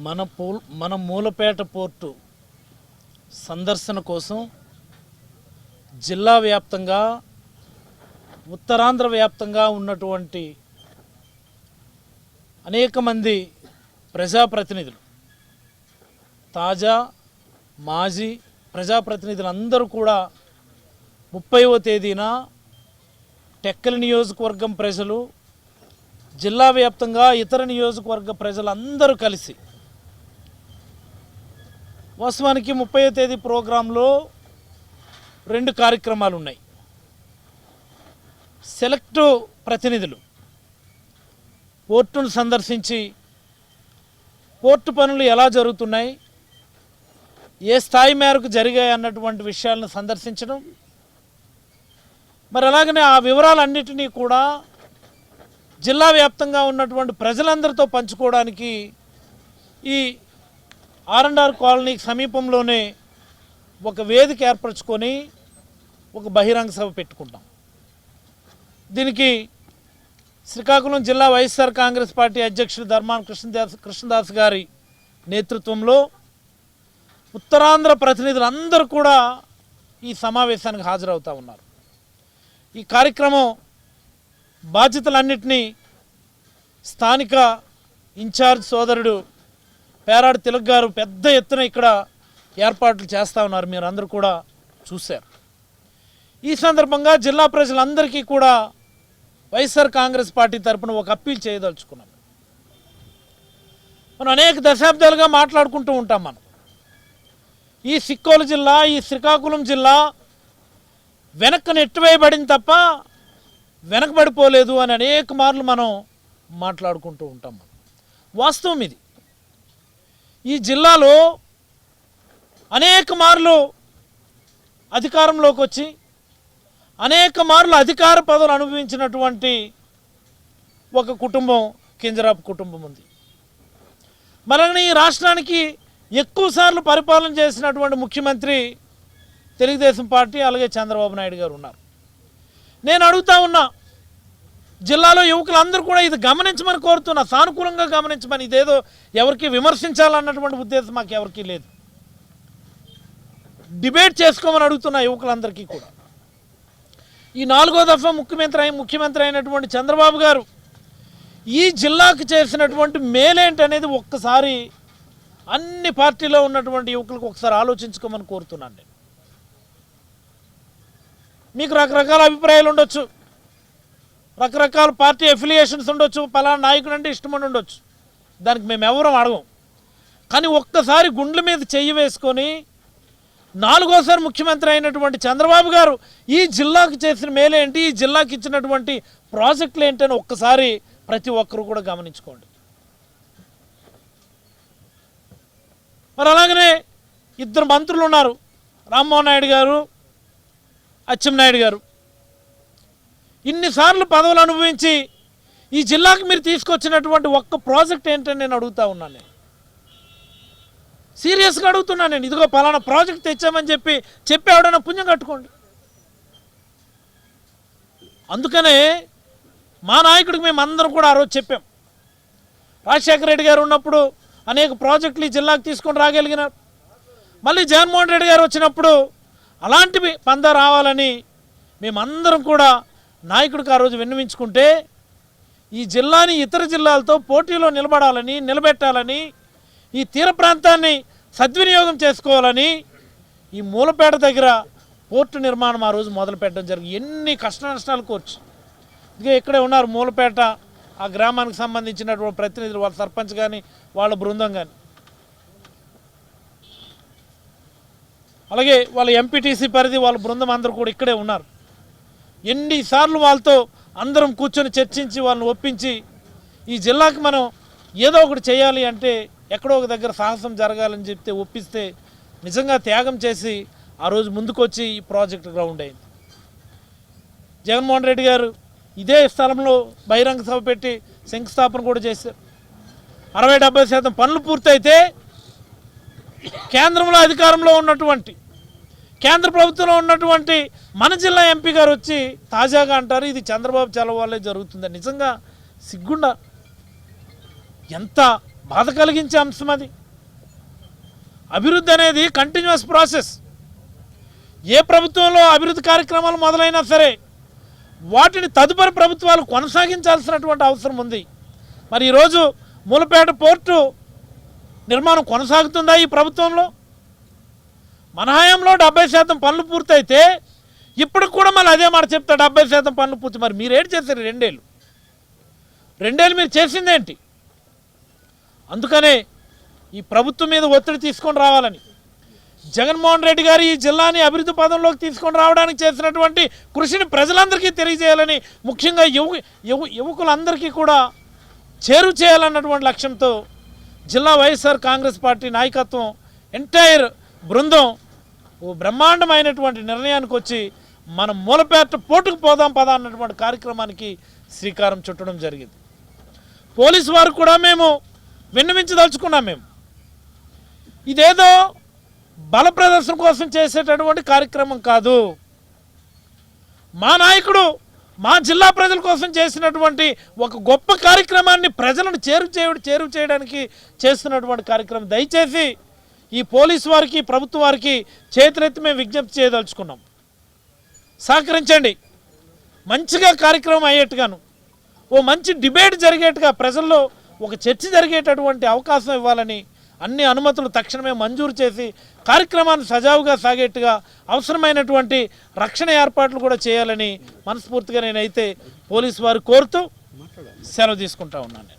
మన మూలపేట పోర్టు సందర్శన కోసం జిల్లా వ్యాప్తంగా ఉత్తరాంధ్ర వ్యాప్తంగా ఉన్నటువంటి అనేక మంది ప్రజాప్రతినిధులు, తాజా మాజీ ప్రజాప్రతినిధులు అందరూ కూడా 30వ తేదీన టెక్కలి నియోజకవర్గం ప్రజలు, జిల్లా వ్యాప్తంగా ఇతర నియోజకవర్గ ప్రజలందరూ కలిసి వాస్తవానికి 30వ తేదీ ప్రోగ్రాంలో 2 కార్యక్రమాలు ఉన్నాయి. సెలెక్ట్ ప్రతినిధులు పోర్టును సందర్శించి పోర్టు పనులు ఎలా జరుగుతున్నాయి, ఏ స్థాయి మేరకు జరిగాయి అన్నటువంటి విషయాలను సందర్శించడం, మరి అలాగనే ఆ వివరాలన్నిటినీ కూడా జిల్లా వ్యాప్తంగా ఉన్నటువంటి ప్రజలందరితో పంచుకోవడానికి ఈ R&R కాలనీకి సమీపంలోనే ఒక వేదిక ఏర్పరచుకొని ఒక బహిరంగ సభ పెట్టుకుంటాం. దీనికి శ్రీకాకుళం జిల్లా వైఎస్ఆర్ కాంగ్రెస్ పార్టీ అధ్యక్షుడు ధర్మాన కృష్ణదాస్ గారి నేతృత్వంలో ఉత్తరాంధ్ర ప్రతినిధులందరూ కూడా ఈ సమావేశానికి హాజరవుతూ ఉన్నారు. ఈ కార్యక్రమం బాధ్యతలన్నింటినీ స్థానిక ఇన్ఛార్జ్ సోదరుడు పేరాడు తిలక్ గారు పెద్ద ఎత్తున ఇక్కడ ఏర్పాట్లు చేస్తూ ఉన్నారు. మీరు అందరూ కూడా చూశారు. ఈ సందర్భంగా జిల్లా ప్రజలందరికీ కూడా వైఎస్ఆర్ కాంగ్రెస్ పార్టీ తరఫున ఒక అప్పీల్ చేయదలుచుకున్నాం. మనం అనేక దశాబ్దాలుగా మాట్లాడుకుంటూ ఉంటాం. మనం ఈ సిక్కోలు జిల్లా, ఈ శ్రీకాకుళం జిల్లా వెనక్కి నెట్టివేయబడింది తప్ప వెనకబడిపోలేదు అని అనేక మార్లు మనం మాట్లాడుకుంటూ ఉంటాం. వాస్తవం ఇది. ఈ జిల్లాలో అనేక మార్లు అధికారంలోకి వచ్చి అనేక మార్లు అధికార పదవులు అనుభవించినటువంటి ఒక కుటుంబం కింజరాపు కుటుంబం ఉంది. మనల్ని ఈ రాష్ట్రానికి ఎక్కువసార్లు పరిపాలన చేసినటువంటి ముఖ్యమంత్రి తెలుగుదేశం పార్టీ, అలాగే చంద్రబాబు నాయుడు గారు ఉన్నారు. నేను అడుగుతా ఉన్నా, జిల్లాలో యువకులందరూ కూడా ఇది గమనించమని కోరుతున్నా, సానుకూలంగా గమనించమని. ఇదేదో ఎవరికి విమర్శించాలన్నటువంటి ఉద్దేశం మాకు ఎవరికీ లేదు. డిబేట్ చేసుకోమని అడుగుతున్నా యువకులందరికీ కూడా. ఈ 4వ దఫా ముఖ్యమంత్రి అయినటువంటి చంద్రబాబు గారు ఈ జిల్లాకు చేసినటువంటి మేలేంటి అనేది ఒక్కసారి అన్ని పార్టీలో ఉన్నటువంటి యువకులకు ఒకసారి ఆలోచించుకోమని కోరుతున్నాను. నేను మీకు రకరకాల అభిప్రాయాలు ఉండొచ్చు, రకరకాల పార్టీ అఫిలియేషన్స్ ఉండొచ్చు, పలానా నాయకుడు అంటే ఇష్టమని ఉండొచ్చు. దానికి మేము ఎవరం అడగం. కానీ ఒక్కసారి గుండెల మీద చెయ్యి వేసుకొని 4వసారి ముఖ్యమంత్రి అయినటువంటి చంద్రబాబు గారు ఈ జిల్లాకు చేసిన మేలేంటి, ఈ జిల్లాకి ఇచ్చినటువంటి ప్రాజెక్టులు ఏంటని ఒక్కసారి ప్రతి ఒక్కరు కూడా గమనించుకోండి. మరి అలాగనే 2 మంత్రులు ఉన్నారు, రామ్మోహన్ నాయుడు గారు, అచ్చెన్నాయుడు గారు. ఇన్నిసార్లు పదవులు అనుభవించి ఈ జిల్లాకు మీరు తీసుకొచ్చినటువంటి ఒక్క ప్రాజెక్ట్ ఏంటని నేను అడుగుతా ఉన్నాను. నేను సీరియస్గా అడుగుతున్నాను. నేను ఇదిగో పలానా ప్రాజెక్ట్ తెచ్చామని చెప్పి ఎవడైనా పుణ్యం కట్టుకోండి. అందుకనే మా నాయకుడికి మేము అందరం కూడా ఆ రోజు చెప్పాం. రాజశేఖర రెడ్డి గారు ఉన్నప్పుడు అనేక ప్రాజెక్టులు ఈ జిల్లాకు తీసుకొని రాగలిగినారు. మళ్ళీ జగన్మోహన్ రెడ్డి గారు వచ్చినప్పుడు అలాంటివి పందా రావాలని మేమందరం కూడా నాయకుడికి ఆ రోజు విన్నవించుకుంటే ఈ జిల్లాని ఇతర జిల్లాలతో పోటీలో నిలబెట్టాలని, ఈ తీర ప్రాంతాన్ని సద్వినియోగం చేసుకోవాలని ఈ మూలపేట దగ్గర పోర్టు నిర్మాణం ఆ రోజు మొదలు పెట్టడం జరిగింది. ఎన్ని కష్ట నష్టాలు కోర్చు. ఇదిగో ఇక్కడే ఉన్నారు మూలపేట ఆ గ్రామానికి సంబంధించినటువంటి ప్రతినిధులు, వాళ్ళ సర్పంచ్ కానీ వాళ్ళ బృందం కానీ, అలాగే వాళ్ళ ఎంపీటీసీ పరిధి వాళ్ళ బృందం అందరూ కూడా ఇక్కడే ఉన్నారు. ఎన్నిసార్లు వాళ్ళతో అందరం కూర్చొని చర్చించి వాళ్ళని ఒప్పించి ఈ జిల్లాకి మనం ఏదో ఒకటి చేయాలి అంటే ఎక్కడో ఒక దగ్గర సాహసం జరగాలని చెప్తే ఒప్పిస్తే నిజంగా త్యాగం చేసి ఆ రోజు ముందుకొచ్చి ఈ ప్రాజెక్ట్ గ్రౌండ్ అయింది. జగన్మోహన్ రెడ్డి గారు ఇదే స్థలంలో బహిరంగ సభ పెట్టి శంకుస్థాపన కూడా చేశారు. 60-70% పనులు పూర్తయితే కేంద్రంలో అధికారంలో ఉన్నటువంటి, కేంద్ర ప్రభుత్వంలో ఉన్నటువంటి మన జిల్లా ఎంపీ గారు వచ్చి తాజాగా అంటారు ఇది చంద్రబాబు చలవ వల్లే జరుగుతుంది. నిజంగా సిగ్గుండా ఎంత బాధ కలిగించే అంశం అది. అభివృద్ధి అనేది కంటిన్యూస్ ప్రాసెస్. ఏ ప్రభుత్వంలో అభివృద్ధి కార్యక్రమాలు మొదలైనా సరే వాటిని తదుపరి ప్రభుత్వాలు కొనసాగించాల్సినటువంటి అవసరం ఉంది. మరి ఈరోజు మూలపేట పోర్టు నిర్మాణం కొనసాగుతుందా ఈ ప్రభుత్వంలో? మన హయాంలో 70% పనులు పూర్తయితే ఇప్పుడు కూడా మళ్ళీ అదే మాట చెప్తా, 70% పనులు పూర్తి. మరి మీరు ఏంటి చేశారు? రెండేళ్ళు మీరు చేసిందేంటి? అందుకనే ఈ ప్రభుత్వం మీద ఒత్తిడి తీసుకొని రావాలని జగన్మోహన్ రెడ్డి గారు ఈ జిల్లాని అభివృద్ధి పదంలోకి తీసుకొని రావడానికి చేసినటువంటి కృషిని ప్రజలందరికీ తెలియజేయాలని, ముఖ్యంగా యువకులందరికీ కూడా చేరువ చేయాలన్నటువంటి లక్ష్యంతో జిల్లా వైఎస్ఆర్ కాంగ్రెస్ పార్టీ నాయకత్వం ఎంటైర్ బృందం ఓ బ్రహ్మాండమైనటువంటి నిర్ణయానికి వచ్చి మనం మూలపేట పోటుకు పోదాం పదా అన్నటువంటి కార్యక్రమానికి శ్రీకారం చుట్టడం జరిగింది. పోలీసు వారు కూడా మేము విన్నవించదలుచుకున్నాం. మేము ఇదేదో బల ప్రదర్శన కోసం చేసేటటువంటి కార్యక్రమం కాదు. మా నాయకుడు మా జిల్లా ప్రజల కోసం చేసినటువంటి ఒక గొప్ప కార్యక్రమాన్ని ప్రజలను చేరువ చేయడానికి చేస్తున్నటువంటి కార్యక్రమం. దయచేసి ఈ పోలీసు వారికి ప్రభుత్వ వారికి చేతులెత్తి మేము విజ్ఞప్తి చేయదలుచుకున్నాం. సహకరించండి. మంచిగా కార్యక్రమం అయ్యేట్టుగాను, ఓ మంచి డిబేట్ జరిగేట్టుగా, ప్రజల్లో ఒక చర్చ జరిగేటటువంటి అవకాశం ఇవ్వాలని అన్ని అనుమతులు తక్షణమే మంజూరు చేసి కార్యక్రమాన్ని సజావుగా సాగేట్టుగా అవసరమైనటువంటి రక్షణ ఏర్పాట్లు కూడా చేయాలని మనస్ఫూర్తిగా నేనైతే పోలీసు వారు కోరుతూ సెలవు తీసుకుంటా ఉన్నాను.